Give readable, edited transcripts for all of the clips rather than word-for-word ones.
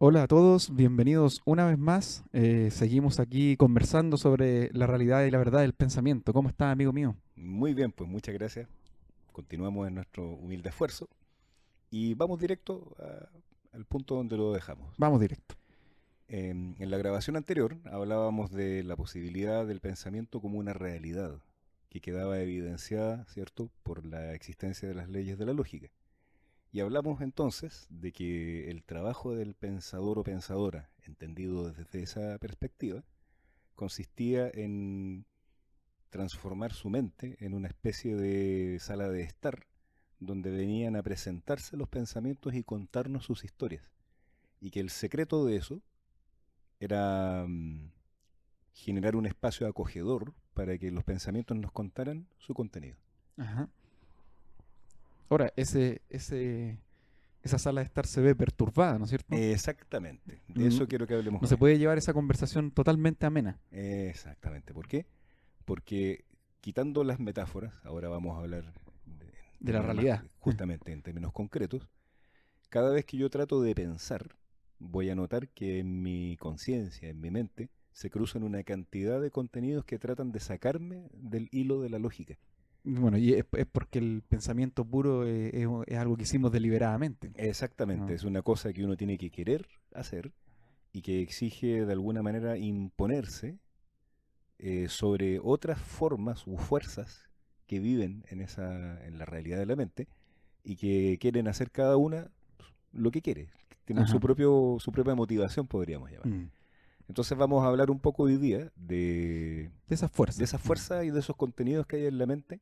Hola a todos, bienvenidos una vez más. Seguimos aquí conversando sobre la realidad y la verdad del pensamiento. ¿Cómo está, amigo mío? Muy bien, pues muchas gracias. Continuamos en nuestro humilde esfuerzo y vamos directo al punto donde lo dejamos. Vamos directo. En la grabación anterior hablábamos de la posibilidad del pensamiento como una realidad que quedaba evidenciada, ¿cierto?, por la existencia de las leyes de la lógica. Y hablamos entonces de que el trabajo del pensador o pensadora, entendido desde esa perspectiva, consistía en transformar su mente en una especie de sala de estar donde venían a presentarse los pensamientos y contarnos sus historias. Y que el secreto de eso era generar un espacio acogedor para que los pensamientos nos contaran su contenido. Ajá. Ahora, esa sala de estar se ve perturbada, ¿no es cierto? Exactamente, de Mm, eso quiero que hablemos No se hoy. puede llevar esa conversación totalmente amena Exactamente, ¿por qué? Porque quitando las metáforas, ahora vamos a hablar en de la términos más realidad. justamente en términos concretos. Cada vez que yo trato de pensar, voy a notar que en mi conciencia, en mi mente, se cruzan una cantidad de contenidos que tratan de sacarme del hilo de la lógica. Bueno, y es porque el pensamiento puro es algo que hicimos deliberadamente, Exactamente, ¿no? es una cosa que uno tiene que querer hacer y que exige de alguna manera imponerse sobre otras formas u fuerzas que viven en la realidad de la mente y que quieren hacer cada una lo que quiere. Tienen Ajá. su propia motivación, podríamos llamar. Mm. Entonces vamos a hablar un poco hoy día De esas de fuerzas. esa fuerza y de esos contenidos que hay en la mente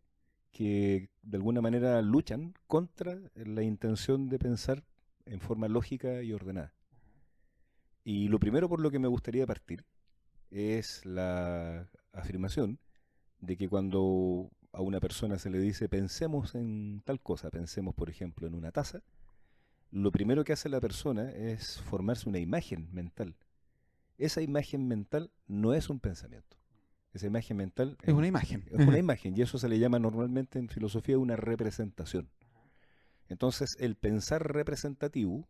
que de alguna manera luchan contra la intención de pensar en forma lógica y ordenada. Y lo primero por lo que me gustaría partir es la afirmación de que cuando a una persona se le dice pensemos en tal cosa, pensemos por ejemplo en una taza, lo primero que hace la persona es formarse una imagen mental. Esa imagen mental no es un pensamiento. Esa imagen mental Es una imagen. es una imagen y eso se le llama normalmente en filosofía una representación. Entonces el pensar representativo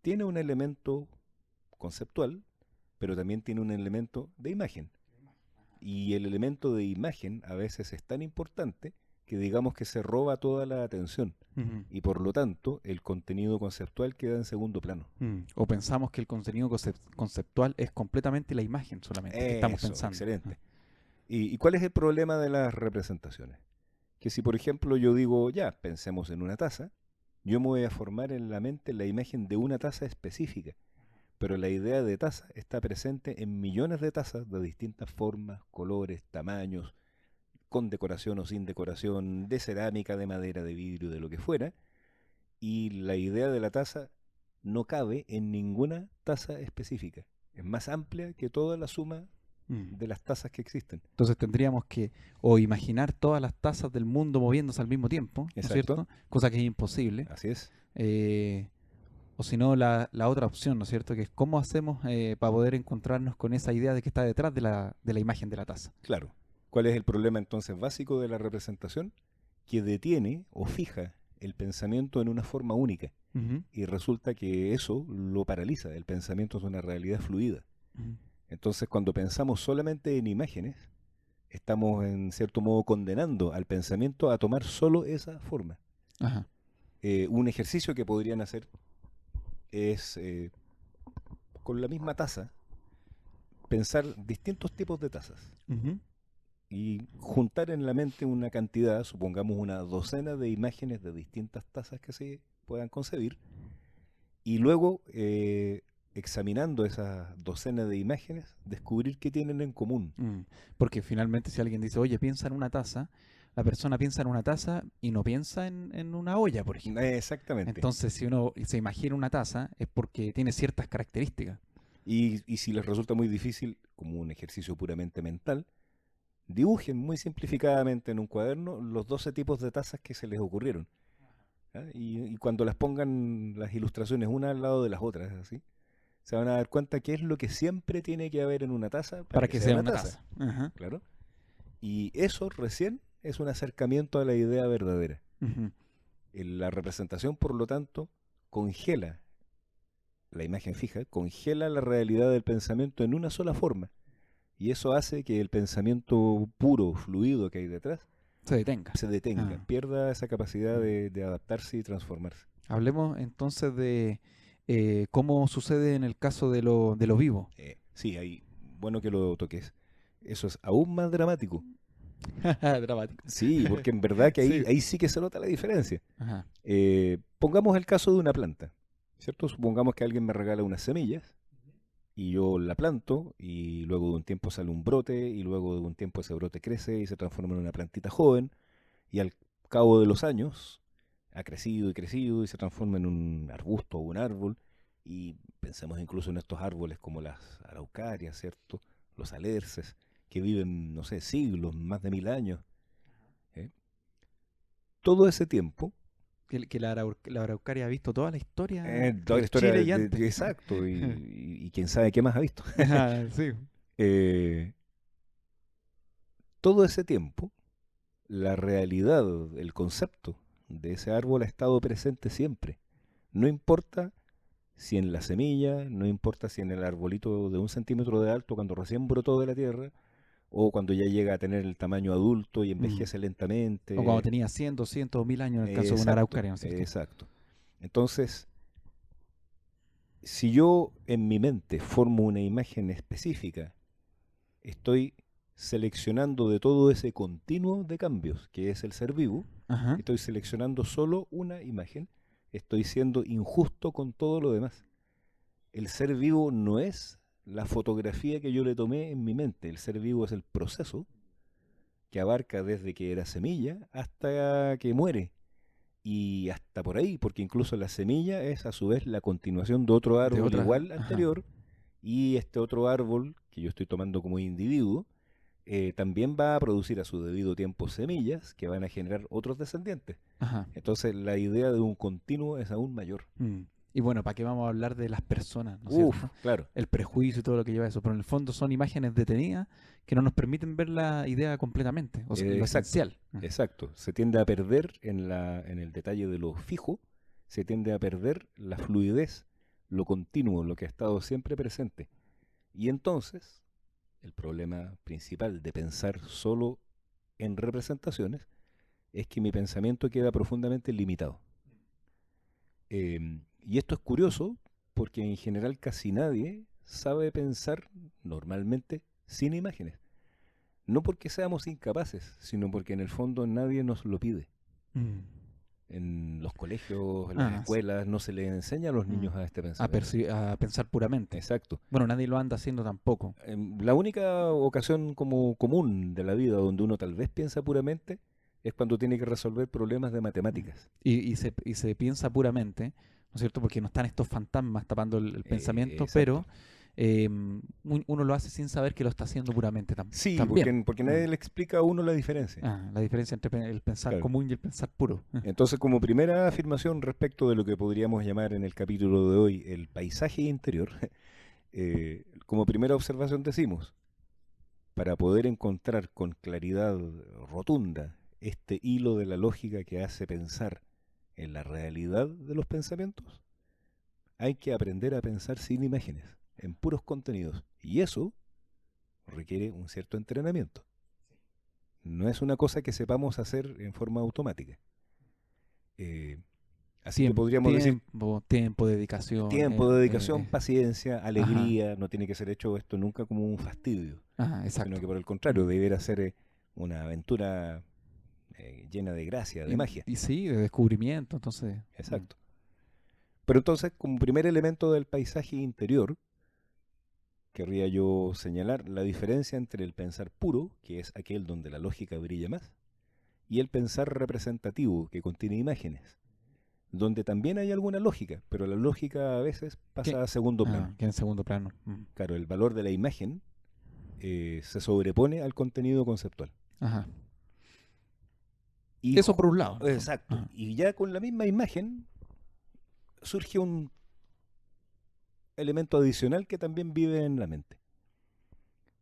tiene un elemento conceptual, pero también tiene un elemento de imagen. Y el elemento de imagen a veces es tan importante que digamos que se roba toda la atención Ujú. y por lo tanto el contenido conceptual queda en segundo plano. O pensamos que el contenido conceptual es completamente la imagen solamente que estamos Eso, pensando. excelente. ¿Y cuál es el problema de las representaciones? Que si por ejemplo yo digo, ya, pensemos en una taza, yo me voy a formar en la mente la imagen de una taza específica, pero la idea de taza está presente en millones de tazas de distintas formas, colores, tamaños, con decoración o sin decoración, de cerámica, de madera, de vidrio, de lo que fuera, y la idea de la taza no cabe en ninguna taza específica. Es más amplia que toda la suma Mm. de las tazas que existen. Entonces tendríamos que o imaginar todas las tazas del mundo moviéndose al mismo tiempo, ¿no es Exacto, cierto? Cosa que es imposible. así es. Eh, o si no, la otra opción, ¿no es cierto? Que es cómo hacemos para poder encontrarnos con esa idea de que está detrás de la imagen de la taza. Claro. ¿Cuál es el problema entonces básico de la representación? Que detiene o fija el pensamiento en una forma única. Ujú, Y resulta que eso lo paraliza. El pensamiento es una realidad fluida. ujú. Entonces, cuando pensamos solamente en imágenes, estamos en cierto modo condenando al pensamiento a tomar solo esa forma. Ajá. Un ejercicio que podrían hacer es, con la misma taza, pensar distintos tipos de tazas Ujú. y juntar en la mente una cantidad, supongamos una docena de imágenes de distintas tazas que se puedan concebir, y luego, examinando esas docenas de imágenes, descubrir qué tienen en común. Mm. Porque finalmente si alguien dice, oye, piensa en una taza, la persona piensa en una taza y no piensa en una olla, por ejemplo. Exactamente. Entonces, si uno se imagina una taza, es porque tiene ciertas características. Y si les resulta muy difícil, como un ejercicio puramente mental, dibujen muy simplificadamente en un cuaderno los 12 tipos de tazas que se les ocurrieron. ¿Ah? Y cuando las pongan las ilustraciones una al lado de las otras, así, se van a dar cuenta qué es lo que siempre tiene que haber en una taza para Para que que sea sea una una taza. taza. Ajá. Claro. Y eso recién es un acercamiento a la idea verdadera. Ujú. La representación, por lo tanto, congela la imagen fija, congela la realidad del pensamiento en una sola forma. Y eso hace que el pensamiento puro, fluido que hay detrás, Se detenga. se detenga, Ah. pierda esa capacidad Mm. de adaptarse y transformarse. Hablemos entonces de cómo sucede en el caso de lo vivo. Sí, bueno que lo toques. Eso es aún más dramático. Dramático. Sí, porque en verdad que Sí. ahí sí que se nota la diferencia. Ajá. Pongamos el caso de una planta, ¿cierto? Supongamos que alguien me regala unas semillas y yo la planto y luego de un tiempo sale un brote y luego de un tiempo ese brote crece y se transforma en una plantita joven y al cabo de los años ha crecido y se transforma en un arbusto o un árbol y pensemos incluso en estos árboles como las araucarias, ¿cierto? Los alerces que viven, no sé, siglos, más de 1000 años. ¿Eh? Todo ese tiempo, Que la araucaria ha visto toda la historia toda la de historia Chile y antes. exacto, y quién sabe qué más ha visto. Ajá, sí. Eh, Todo ese tiempo, la realidad, el concepto de ese árbol ha estado presente siempre. No importa si en la semilla, no importa si en el arbolito de 1 centímetro de alto cuando recién brotó de la tierra, o cuando ya llega a tener el tamaño adulto y Mm. envejece O cuando lentamente. tenía 100, 200 o 1000 años en el caso de una Exacto, araucaria, ¿no es cierto? exacto. Entonces, si yo en mi mente formo una imagen específica, estoy seleccionando de todo ese continuo de cambios que es el ser vivo, Ajá. estoy seleccionando solo una imagen, estoy siendo injusto con todo lo demás. El ser vivo no es la fotografía que yo le tomé en mi mente, el ser vivo es el proceso que abarca desde que era semilla hasta que muere. Y hasta por ahí, porque incluso la semilla es a su vez la continuación de otro De árbol otra. igual Ajá. anterior, y este otro árbol que yo estoy tomando como individuo, también va a producir a su debido tiempo semillas que van a generar otros descendientes. Ajá. Entonces la idea de un continuo es aún mayor. Mm. Y bueno, ¿para qué vamos a hablar de las personas, ¿no es Uf, cierto? claro, El prejuicio y todo lo que lleva eso. Pero en el fondo son imágenes detenidas que no nos permiten ver la idea completamente, o sea, lo exacto, esencial. Mm. exacto. Se tiende a perder en el detalle de lo fijo, se tiende a perder la fluidez, lo continuo, lo que ha estado siempre presente. Y entonces, el problema principal de pensar solo en representaciones es que mi pensamiento queda profundamente limitado. Y esto es curioso porque en general casi nadie sabe pensar normalmente sin imágenes. No porque seamos incapaces, sino porque en el fondo nadie nos lo pide. Mm. En los colegios, en las Ah, sí. escuelas, no se les enseña a los Mm. niños a este A, pensamiento. a pensar puramente. Exacto. Bueno, nadie lo anda haciendo tampoco. La única ocasión como común de la vida donde uno tal vez piensa puramente es cuando tiene que resolver problemas de Mm. matemáticas. Y se piensa puramente, ¿no es cierto? Porque no están estos fantasmas tapando el pensamiento, Exacto. pero uno lo hace sin saber que lo está haciendo puramente Sí, también. porque Mm. nadie le explica a uno la diferencia. Ah, la diferencia entre el pensar Claro. común y el pensar puro. Entonces, como primera afirmación respecto de lo que podríamos llamar en el capítulo de hoy el paisaje interior, como primera observación decimos, para poder encontrar con claridad rotunda este hilo de la lógica que hace pensar en la realidad de los pensamientos, hay que aprender a pensar sin imágenes, en puros contenidos. Y eso requiere un cierto entrenamiento. No es una cosa que sepamos hacer en forma automática. Eh, Así que podríamos decir Tiempo, dedicación. tiempo, dedicación, paciencia, Ajá, alegría. No tiene que ser hecho esto nunca como un fastidio, ajá, sino exacto. que por el Mm. contrario, debiera ser una aventura llena de gracia, de magia. Y sí, de descubrimiento, entonces. Exacto. Pero entonces, como primer elemento del paisaje interior, querría yo señalar la diferencia entre el pensar puro, que es aquel donde la lógica brilla más, y el pensar representativo, que contiene imágenes, donde también hay alguna lógica, pero la lógica a veces ¿Qué? pasa a segundo plano. Ah, que en segundo plano. Mm. Claro, el valor de la imagen se sobrepone al contenido conceptual. Ajá. Y Eso por un lado, en el fondo. exacto. Ajá. Y ya con la misma imagen surge un elemento adicional que también vive en la mente.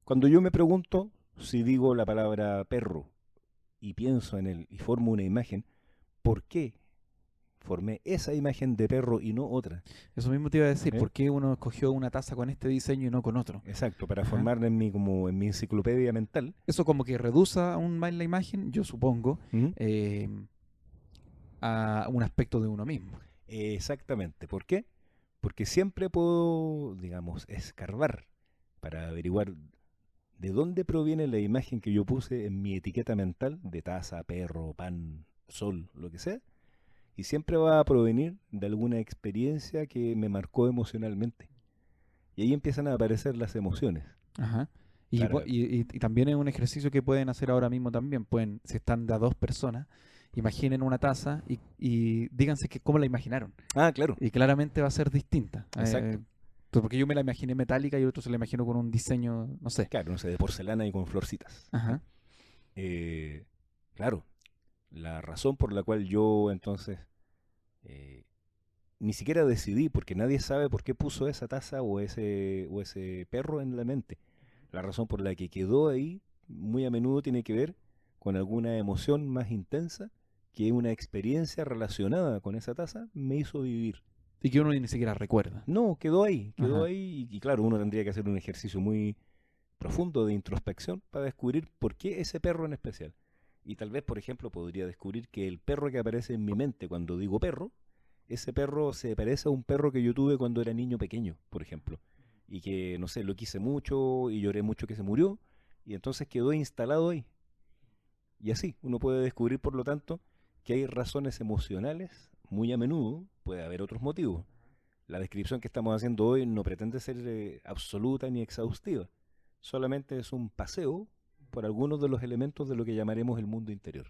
Cuando yo me pregunto si digo la palabra perro y pienso en él y formo una imagen, ¿por qué formé esa imagen de perro y no otra. Eso mismo te iba a decir, ¿Eh? ¿por qué uno escogió una taza con este diseño y no con otro? Exacto, para Ajá. formar como en mi enciclopedia mental. Eso como que reduce aún más la imagen, yo supongo, ¿Mm? eh, a un aspecto de uno mismo. Exactamente. ¿Por qué? Porque siempre puedo, digamos, escarbar para averiguar de dónde proviene la imagen que yo puse en mi etiqueta mental de taza, perro, pan, sol, lo que sea. Y siempre va a provenir de alguna experiencia que me marcó emocionalmente. Y ahí empiezan a aparecer las emociones. Ajá. Y, Claro. y también es un ejercicio que pueden hacer ahora mismo también. Pueden, si están de a dos personas, imaginen una taza y díganse que cómo la imaginaron. Ah, claro. Y claramente va a ser distinta. Exacto. Porque yo me la imaginé metálica y otro se la imaginó con un diseño, no sé. Claro, no sé, de porcelana y con florcitas. ¿Eh? Ajá. Eh, claro, la razón por la cual yo entonces eh, ni siquiera decidí, porque nadie sabe por qué puso esa taza o ese perro en la mente. La razón por la que quedó ahí muy a menudo tiene que ver con alguna emoción más intensa que una experiencia relacionada con esa taza me hizo vivir. Y que uno ni siquiera recuerda. No, quedó Ajá. ahí y claro, uno tendría que hacer un ejercicio muy profundo de introspección para descubrir por qué ese perro en especial. Y tal vez, por ejemplo, podría descubrir que el perro que aparece en mi mente cuando digo perro, ese perro se parece a un perro que yo tuve cuando era niño pequeño, por ejemplo. Y que, no sé, lo quise mucho y lloré mucho que se murió. Y entonces quedó instalado ahí. Y así, uno puede descubrir, por lo tanto, que hay razones emocionales, muy a menudo, puede haber otros motivos. La descripción que estamos haciendo hoy no pretende ser absoluta ni exhaustiva, solamente es un paseo por algunos de los elementos de lo que llamaremos el mundo interior.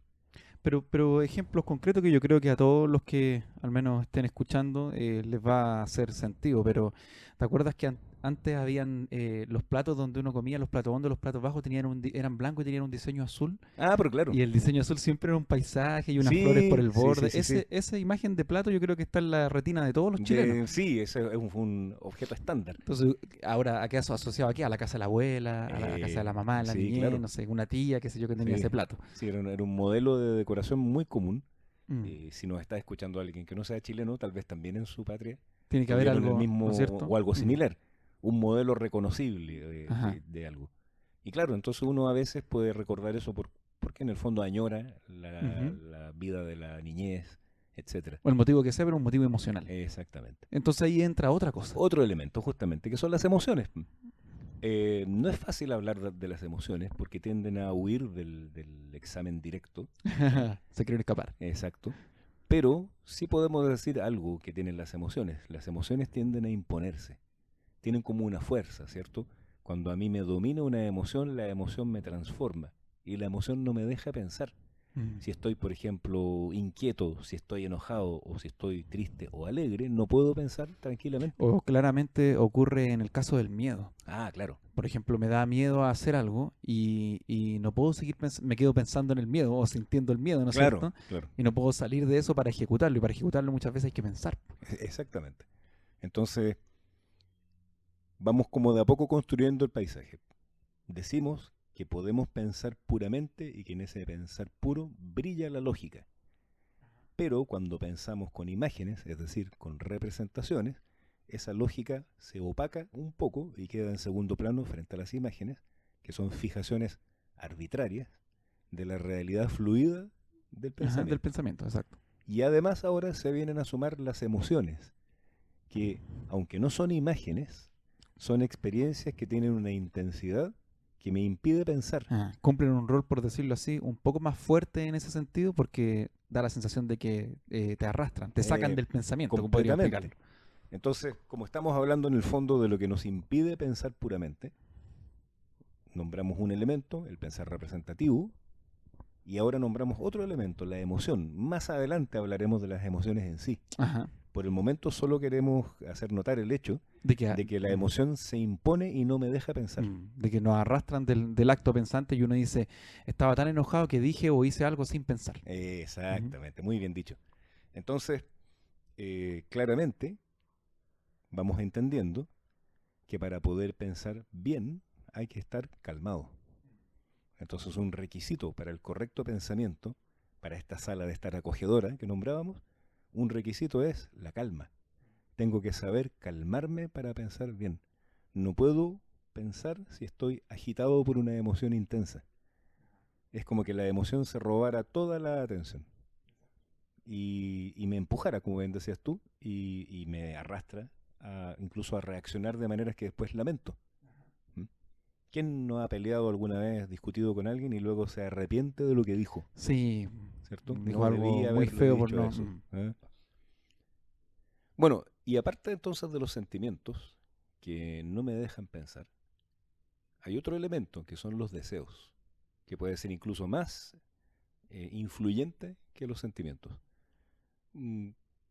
Pero ejemplos concretos que yo creo que a todos los que al menos estén escuchando les va a hacer sentido. Pero ¿te acuerdas que antes habían los platos donde uno comía, los platos hondos, los platos bajos tenían eran blancos y tenían un diseño azul? Ah, pero claro. Y el diseño azul siempre era un paisaje y unas flores por Sí, el sí, sí, borde. sí, sí. Esa imagen de plato yo creo que está en la retina de todos los chilenos. Sí, ese es un objeto estándar. Entonces, ahora, ¿a qué asociado aquí? A la casa de la abuela, a la casa de la mamá, de la Sí, niñez, claro. no sé, una tía, qué sé yo, que tenía Sí, ese plato. sí, era un modelo de decoración muy común. Mm. Si nos está escuchando alguien que no sea chileno, tal vez también en su patria Tiene que haber tuvieron el algo, ¿no es mismo cierto? o algo Mm. similar, un modelo reconocible Ajá. de algo. Y claro, entonces uno a veces puede recordar eso porque en el fondo añora Ujú. la vida de la niñez, etcétera. O el motivo que sea, pero un motivo emocional. Exactamente. Entonces ahí entra otra cosa. Otro elemento justamente que son las emociones. No es fácil hablar de las emociones porque tienden a huir del examen directo. ¿Eh? Se quieren escapar. Exacto. Pero sí podemos decir algo que tienen las emociones. Las emociones tienden a imponerse. Tienen como una fuerza, ¿cierto? Cuando a mí me domina una emoción, la emoción me transforma. Y la emoción no me deja pensar. Mm. Si estoy, por ejemplo, inquieto, si estoy enojado o si estoy triste o alegre, no puedo pensar tranquilamente. O claramente ocurre en el caso del miedo. Ah, claro. Por ejemplo, me da miedo a hacer algo y no puedo seguir me quedo pensando en el miedo o sintiendo el miedo, ¿no es Claro, cierto? claro. Y no puedo salir de eso para ejecutarlo. Y para ejecutarlo muchas veces hay que pensar. Exactamente. Entonces, vamos como de a poco construyendo el paisaje. Decimos que podemos pensar puramente y que en ese pensar puro brilla la lógica. Pero cuando pensamos con imágenes, es decir, con representaciones, esa lógica se opaca un poco y queda en segundo plano frente a las imágenes, que son fijaciones arbitrarias de la realidad fluida del Ajá, del pensamiento. pensamiento, exacto. Y además ahora se vienen a sumar las emociones, que aunque no son imágenes, son experiencias que tienen una intensidad que me impide pensar. Ajá. Cumplen un rol, por decirlo así, un poco más fuerte en ese sentido porque da la sensación de que te arrastran, te sacan Eh, del pensamiento, como podría completamente. explicarlo. Entonces, como estamos hablando en el fondo de lo que nos impide pensar puramente, nombramos un elemento, el pensar representativo, y ahora nombramos otro elemento, la emoción. Más adelante hablaremos de las emociones en sí. Ajá. Por el momento solo queremos hacer notar el hecho De que, de que la emoción se impone y no me deja pensar. de que nos arrastran del acto pensante y uno dice, estaba tan enojado que dije o hice algo sin pensar. Ujú. Exactamente, muy bien dicho. Entonces, claramente vamos entendiendo que para poder pensar bien hay que estar calmado. Entonces, un requisito para el correcto pensamiento, para esta sala de estar acogedora que nombrábamos, un requisito es la calma. Tengo que saber calmarme para pensar bien. No puedo pensar si estoy agitado por una emoción intensa. Es como que la emoción se robara toda la atención y me empujara, como bien decías tú, y me arrastra incluso a reaccionar de maneras que después lamento. ¿Mm? ¿Quién no ha peleado alguna vez, discutido con alguien y luego se arrepiente de lo que dijo? Sí, ¿Cierto? dijo No algo debía muy haberle feo por dicho no. eso. ¿Eh? Bueno, y aparte entonces de los sentimientos que no me dejan pensar, hay otro elemento que son los deseos, que puede ser incluso más influyente que los sentimientos. Mm,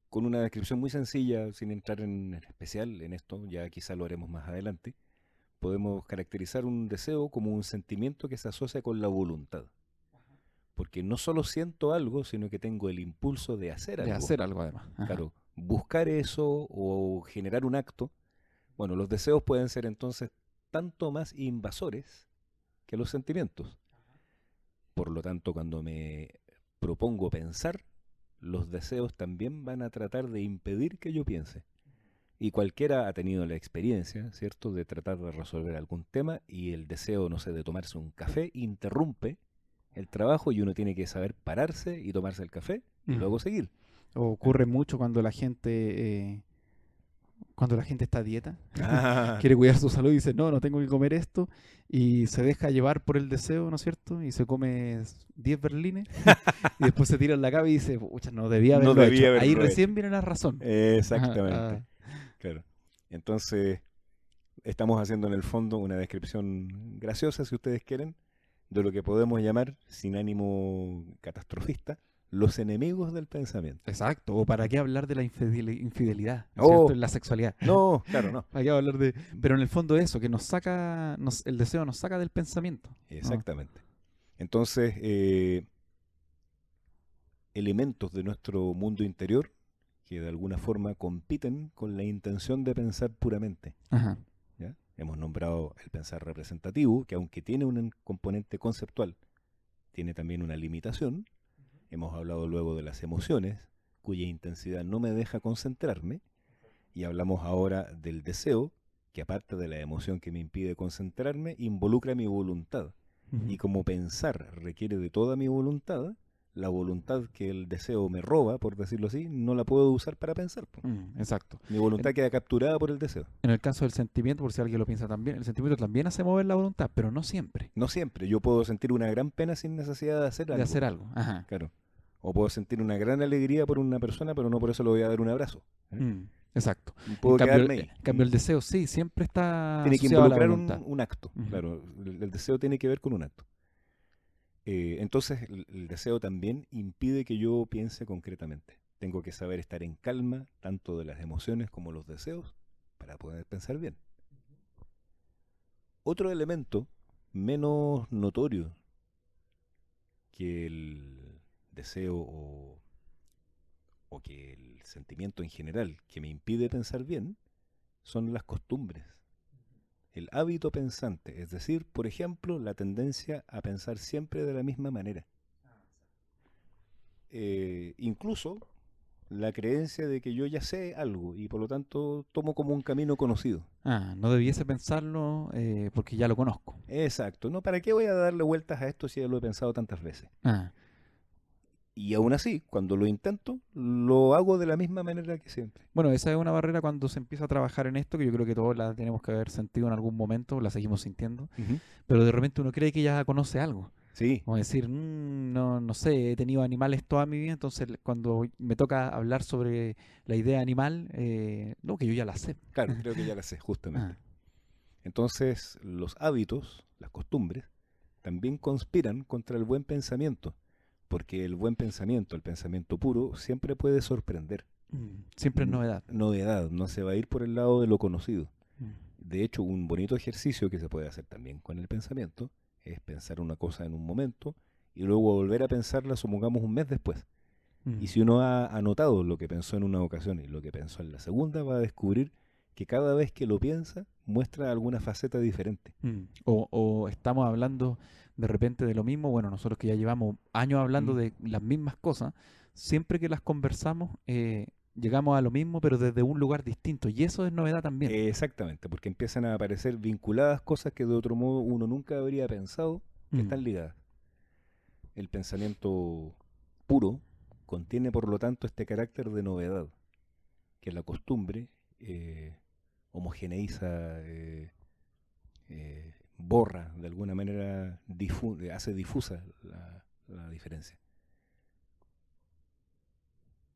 con una descripción muy sencilla, sin entrar en especial en esto, ya quizá lo haremos más adelante, podemos caracterizar un deseo como un sentimiento que se asocia con la voluntad. Porque no solo siento algo, sino que tengo el impulso de hacer De algo. hacer algo además. Ajá. Claro, buscar eso o generar un acto. Bueno, los deseos pueden ser entonces tanto más invasores que los sentimientos. Por lo tanto, cuando me propongo pensar, los deseos también van a tratar de impedir que yo piense. Y cualquiera ha tenido la experiencia, ¿cierto?, de tratar de resolver algún tema y el deseo, no sé, de tomarse un café interrumpe el trabajo y uno tiene que saber pararse y tomarse el café y Mm. luego seguir. Ocurre mucho cuando la gente está a dieta, Ah, quiere cuidar su salud y dice, no, no tengo que comer esto, y se deja llevar por el deseo, ¿no es cierto? Y se come 10 berlines, y después se tira en la cama y dice, pucha, no debía no haberlo hecho. debía Ahí haberlo hecho. recién viene la razón. Exactamente, Ajá, claro. Entonces, estamos haciendo en el fondo una descripción graciosa, si ustedes quieren, de lo que podemos llamar, sin ánimo catastrofista, los enemigos del pensamiento. exacto. O para ¿Mm? qué hablar de la infidelidad, ¿no es cierto? Oh, En la sexualidad. no, claro, no. ¿Para qué hablar de...? Pero en el fondo eso, que nos saca, el deseo nos saca del pensamiento, ¿no? Exactamente. Entonces, elementos de nuestro mundo interior que de alguna forma compiten con la intención de pensar puramente. Ajá. ¿Ya? Hemos nombrado el pensar representativo, que aunque tiene un componente conceptual, tiene también una limitación. Hemos hablado luego de las emociones, cuya intensidad no me deja concentrarme. Y hablamos ahora del deseo, que aparte de la emoción que me impide concentrarme, involucra mi voluntad. Ujú. Y como pensar requiere de toda mi voluntad, la voluntad que el deseo me roba, por decirlo así, no la puedo usar para pensar, po. Exacto. Mi voluntad En, queda capturada por el deseo. en el caso del sentimiento, por si alguien lo piensa también, el sentimiento también hace mover la voluntad, pero no siempre, No siempre. Yo puedo sentir una gran pena sin necesidad de hacer de algo. hacer algo. Ajá. Claro. O puedo sentir una gran alegría por una persona, pero no por eso le voy a dar un abrazo. ¿Eh? Exacto. Puedo quedarme ahí. En cambio, el deseo sí, siempre está Tiene que asociado a la involucrar voluntad. un acto. Ujú. Claro, el deseo tiene que ver con un acto. Entonces, el deseo también impide que yo piense concretamente. Tengo que saber estar en calma, tanto de las emociones como los deseos, para poder pensar bien. Otro elemento menos notorio que el deseo o que el sentimiento en general que me impide pensar bien son las costumbres. El hábito pensante, es decir, por ejemplo, la tendencia a pensar siempre de la misma manera. Incluso la creencia de que yo ya sé algo y por lo tanto tomo como un camino conocido. No debiese pensarlo porque ya lo conozco. Exacto, ¿no? ¿Para qué voy a darle vueltas a esto si ya lo he pensado tantas veces? Ah, Y aún así, cuando lo intento, lo hago de la misma manera que siempre. bueno, esa es una barrera cuando se empieza a trabajar en esto, que yo creo que todos la tenemos que haber sentido en algún momento, la seguimos sintiendo, Ujú. pero de repente uno cree que ya conoce algo. Sí, Como decir, no, no sé, he tenido animales toda mi vida, entonces cuando me toca hablar sobre la idea animal, no, que yo ya la sé. claro, creo que ya la sé, Ah, justamente. Entonces, los hábitos, las costumbres, también conspiran contra el buen pensamiento, porque el buen pensamiento, el pensamiento puro, siempre puede sorprender. siempre es novedad. Novedad, no se va a ir por el lado de lo conocido. Mm, De hecho, un bonito ejercicio que se puede hacer también con el pensamiento es pensar una cosa en un momento y luego volver a pensarla, supongamos, un mes después. Y mm, si uno ha anotado lo que pensó en una ocasión y lo que pensó en la segunda, va a descubrir que cada vez que lo piensa muestra alguna faceta diferente. o estamos hablando de repente de lo mismo, bueno, nosotros que ya llevamos años hablando ¿Mm? de las mismas cosas, siempre que las conversamos, llegamos a lo mismo, pero desde un lugar distinto. Y eso es novedad también. Exactamente, porque empiezan a aparecer vinculadas cosas que de otro modo uno nunca habría pensado que Mm. están ligadas. El pensamiento puro contiene, por lo tanto, este carácter de novedad, que la costumbre homogeneiza, borra, de alguna manera hace difusa la diferencia.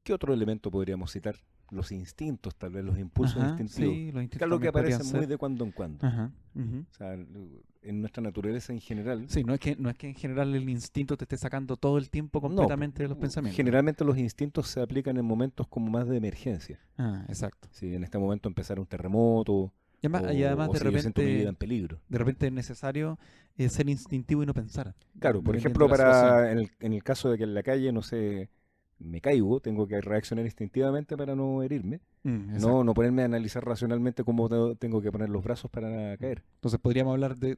¿Qué otro elemento podríamos citar? Los instintos, tal vez los impulsos Ajá, instintivos, sí, los que es instintos algo que también podrían aparece muy ser. de cuando en cuando. Ajá, ujú. O sea, en nuestra naturaleza en general, Sí, no es que en general el instinto te esté sacando todo el tiempo no, completamente de los pensamientos. generalmente los instintos se aplican en momentos como más de emergencia. Ah, exacto. Si en este momento empezar un terremoto Y además o si yo siento mi vida en peligro. de repente es necesario ser instintivo y no pensar, Claro, por dependiendo de ejemplo, la situación. en el caso de que en la calle, no sé, me caigo, tengo que reaccionar instintivamente para no herirme. No Exacto. ponerme a analizar racionalmente cómo tengo que poner los brazos para caer. Entonces podríamos hablar de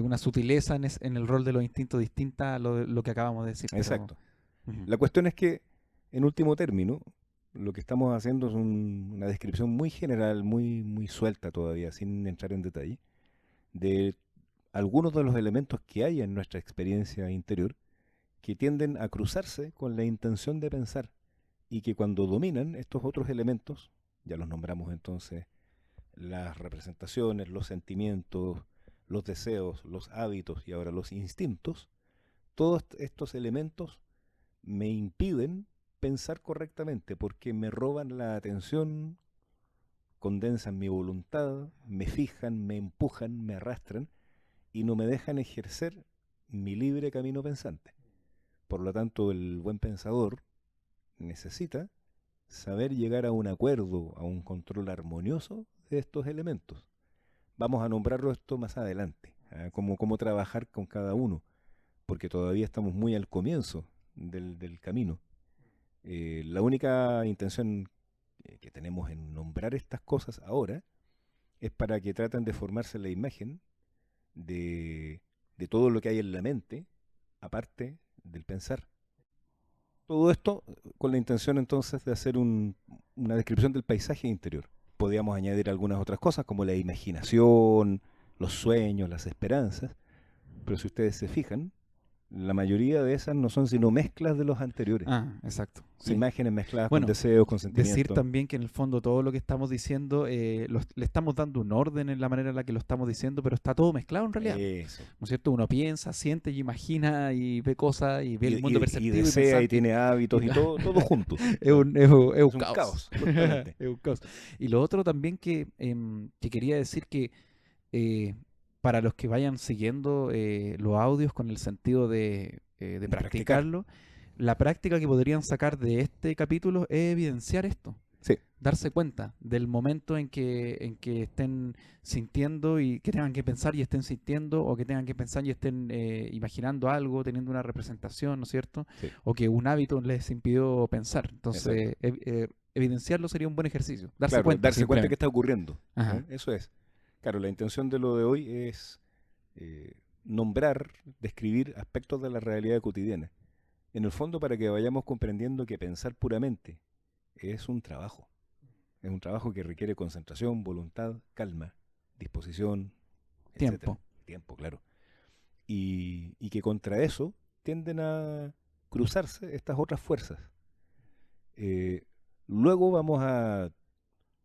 una sutileza en el rol de los instintos distinta a lo que acabamos de decir. Pero Exacto. ujú. La cuestión es que, en último término, lo que estamos haciendo es una descripción muy general, muy, muy suelta todavía, sin entrar en detalle, de algunos de los elementos que hay en nuestra experiencia interior que tienden a cruzarse con la intención de pensar y que cuando dominan estos otros elementos, ya los nombramos entonces, las representaciones, los sentimientos, los deseos, los hábitos y ahora los instintos, todos estos elementos me impiden pensar correctamente porque me roban la atención, condensan mi voluntad, me fijan, me empujan, me arrastran y no me dejan ejercer mi libre camino pensante. Por lo tanto, el buen pensador necesita saber llegar a un acuerdo, a un control armonioso de estos elementos. Vamos a nombrarlo esto más adelante, cómo trabajar con cada uno, porque todavía estamos muy al comienzo del camino. La única intención que tenemos en nombrar estas cosas ahora es para que traten de formarse la imagen de todo lo que hay en la mente, aparte del pensar. Todo esto con la intención entonces de hacer una descripción del paisaje interior. Podríamos añadir algunas otras cosas como la imaginación, los sueños, las esperanzas, pero si ustedes se fijan, la mayoría de esas no son sino mezclas de los anteriores. Ah, exacto. Sí. Imágenes mezcladas con Bueno, deseos, con decir sentimientos. también que en el fondo todo lo que estamos diciendo le estamos dando un orden en la manera en la que lo estamos diciendo, pero está todo mezclado en realidad. Eso. ¿No es cierto? Uno piensa, siente y imagina y ve cosas y ve el mundo Y perceptivo y desea y pensante. tiene Y hábitos y claro, todo junto. es un Es un caos. caos, justamente. Es un caos. Y lo otro también que quería decir que eh, para los que vayan siguiendo los audios con el sentido de De practicar. practicarlo, la práctica que podrían sacar de este capítulo es evidenciar esto, Sí, darse cuenta del momento en que estén sintiendo y que tengan que pensar y estén sintiendo, o que tengan que pensar y estén imaginando algo, teniendo una representación, ¿no es cierto? sí, O que un hábito les impidió pensar. exacto. Entonces, evidenciarlo sería un buen ejercicio. Darse Claro, cuenta darse cuenta que simplemente. está ocurriendo. Ajá. Eso es. Claro, la intención de lo de hoy es nombrar, describir aspectos de la realidad cotidiana. En el fondo, para que vayamos comprendiendo que pensar puramente es un trabajo. Es un trabajo que requiere concentración, voluntad, calma, disposición, etcétera. Tiempo. Tiempo, claro. Y que contra eso tienden a cruzarse estas otras fuerzas. Eh, Luego vamos a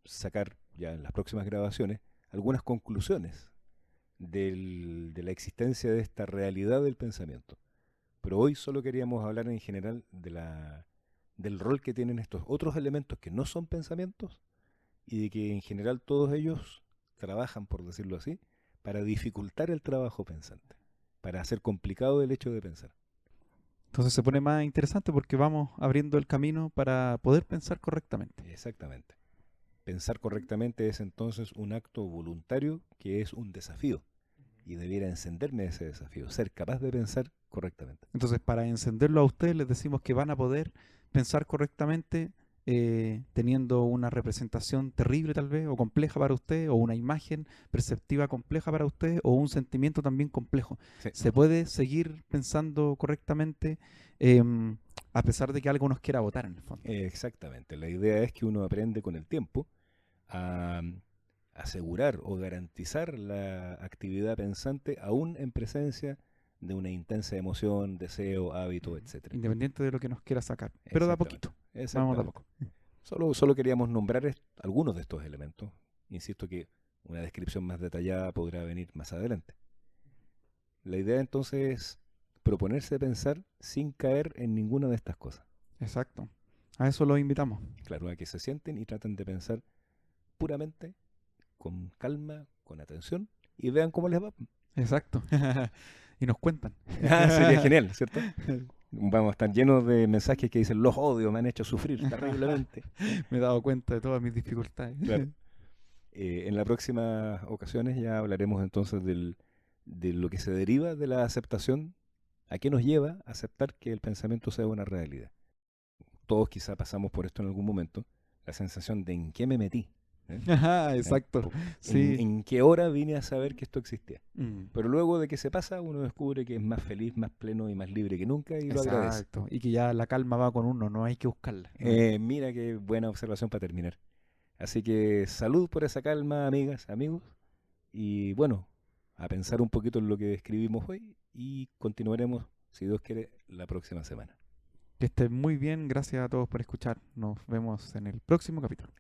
sacar, ya en las próximas grabaciones, algunas conclusiones de la existencia de esta realidad del pensamiento. Pero hoy solo queríamos hablar en general del rol que tienen estos otros elementos que no son pensamientos y de que en general todos ellos trabajan, por decirlo así, para dificultar el trabajo pensante, para hacer complicado el hecho de pensar. Entonces se pone más interesante porque vamos abriendo el camino para poder pensar correctamente. Exactamente. Pensar correctamente es entonces un acto voluntario que es un desafío y debiera encenderme ese desafío, ser capaz de pensar correctamente. Entonces, para encenderlo a ustedes, les decimos que van a poder pensar correctamente teniendo una representación terrible tal vez, o compleja para usted, o una imagen perceptiva compleja para usted, o un sentimiento también complejo. Sí, Se puede seguir pensando correctamente em, a pesar de que algo nos quiera botar en el fondo. exactamente. La idea es que uno aprende con el tiempo a asegurar o garantizar la actividad pensante aún en presencia de una intensa emoción, deseo, hábito, etcétera. Independiente de lo que nos quiera sacar. Pero de a Exactamente, poquito. Vamos de a exactamente. poco. Solo queríamos nombrar algunos de estos elementos. Insisto que una descripción más detallada podrá venir más adelante. La idea entonces es proponerse pensar sin caer en ninguna de estas cosas. Exacto. A eso lo invitamos. Claro, a que se sienten y traten de pensar puramente, con calma, con atención y vean cómo les va. Exacto. Y nos cuentan. Sería genial, ¿cierto? Vamos a estar llenos de mensajes que dicen los odio, me han hecho sufrir terriblemente. Me he dado cuenta de todas mis dificultades. Claro. En las próximas ocasiones ya hablaremos entonces de lo que se deriva de la aceptación, a qué nos lleva a aceptar que el pensamiento sea una realidad. Todos quizá pasamos por esto en algún momento, la sensación de en qué me metí, ¿eh? Ajá, exacto. Sí. En qué hora vine a saber que esto existía. Mm, Pero luego de que se pasa, uno descubre que es más feliz, más pleno y más libre que nunca y lo agradece. exacto. Y que ya la calma va con uno, no hay que buscarla. Mira qué buena observación para terminar. Así que salud por esa calma, amigas, amigos. Y bueno, a pensar un poquito en lo que escribimos hoy y continuaremos, si Dios quiere, la próxima semana. Que estén muy bien. Gracias a todos por escuchar. Nos vemos en el próximo capítulo.